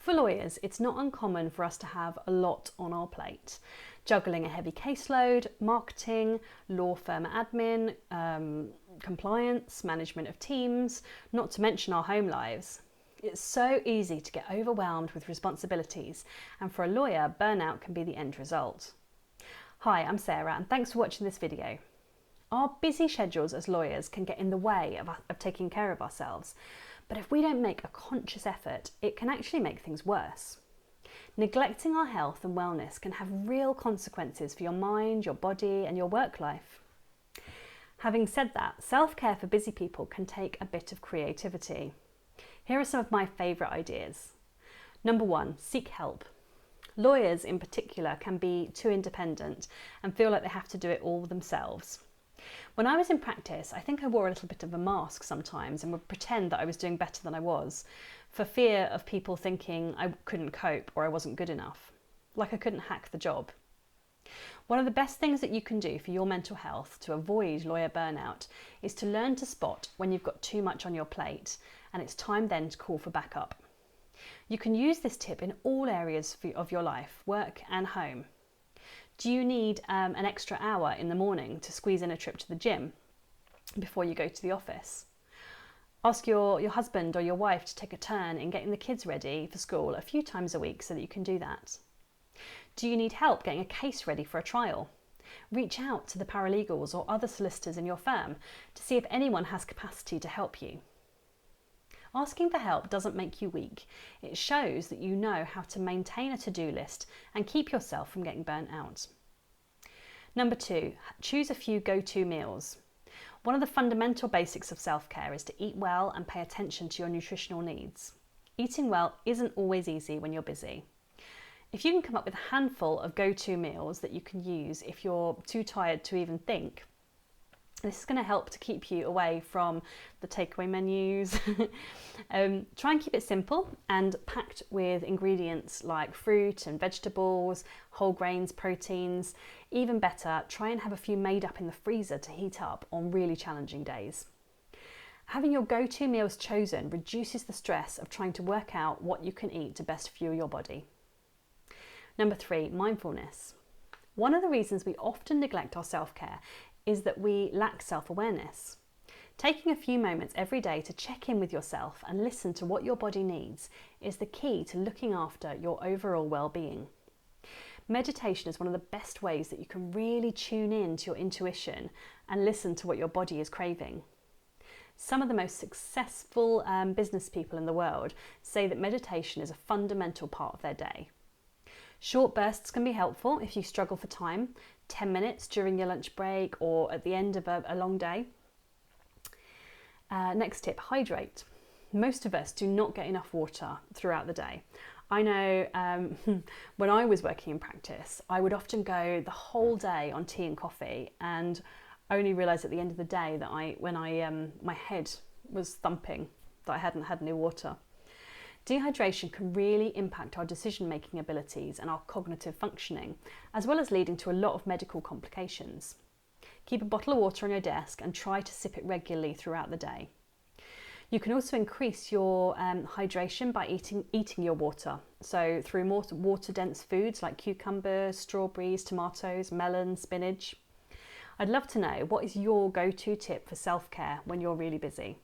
For lawyers, it's not uncommon for us to have a lot on our plate. Juggling a heavy caseload, marketing, law firm admin, compliance, management of teams, not to mention our home lives. It's so easy to get overwhelmed with responsibilities, and for a lawyer, burnout can be the end result. Hi, I'm Sarah, and thanks for watching this video. Our busy schedules as lawyers can get in the way of taking care of ourselves, but if we don't make a conscious effort, it can actually make things worse. Neglecting our health and wellness can have real consequences for your mind, your body, and your work life. Having said that, self-care for busy people can take a bit of creativity. Here are some of my favourite ideas. Number 1, seek help. Lawyers in particular can be too independent and feel like they have to do it all themselves. When I was in practice, I think I wore a little bit of a mask sometimes and would pretend that I was doing better than I was, for fear of people thinking I couldn't cope or I wasn't good enough, like I couldn't hack the job. One of the best things that you can do for your mental health to avoid lawyer burnout is to learn to spot when you've got too much on your plate and it's time then to call for backup. You can use this tip in all areas of your life, work and home. Do you need an extra hour in the morning to squeeze in a trip to the gym before you go to the office? Ask your husband or your wife to take a turn in getting the kids ready for school a few times a week so that you can do that. Do you need help getting a case ready for a trial? Reach out to the paralegals or other solicitors in your firm to see if anyone has capacity to help you. Asking for help doesn't make you weak. It shows that you know how to maintain a to-do list and keep yourself from getting burnt out. Number 2, choose a few go-to meals. One of the fundamental basics of self-care is to eat well and pay attention to your nutritional needs. Eating well isn't always easy when you're busy. If you can come up with a handful of go-to meals that you can use if you're too tired to even think, this is going to help to keep you away from the takeaway menus. Try and keep it simple and packed with ingredients like fruit and vegetables, whole grains, proteins. Even better, try and have a few made up in the freezer to heat up on really challenging days. Having your go-to meals chosen reduces the stress of trying to work out what you can eat to best fuel your body. Number 3, mindfulness. One of the reasons we often neglect our self-care is that we lack self-awareness. Taking a few moments every day to check in with yourself and listen to what your body needs is the key to looking after your overall well-being. Meditation is one of the best ways that you can really tune in to your intuition and listen to what your body is craving. Some of the most successful business people in the world say that meditation is a fundamental part of their day. Short bursts can be helpful if you struggle for time, 10 minutes during your lunch break or at the end of a long day. Next tip, hydrate. Most of us do not get enough water throughout the day. I know when I was working in practice, I would often go the whole day on tea and coffee and only realise at the end of the day that my head was thumping, that I hadn't had any water. Dehydration can really impact our decision-making abilities and our cognitive functioning, as well as leading to a lot of medical complications. Keep a bottle of water on your desk and try to sip it regularly throughout the day. You can also increase your hydration by eating your water, so through more water-dense foods like cucumbers, strawberries, tomatoes, melon, spinach. I'd love to know, what is your go-to tip for self-care when you're really busy?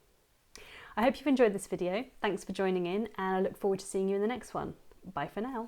I hope you've enjoyed this video. Thanks for joining in, and I look forward to seeing you in the next one. Bye for now.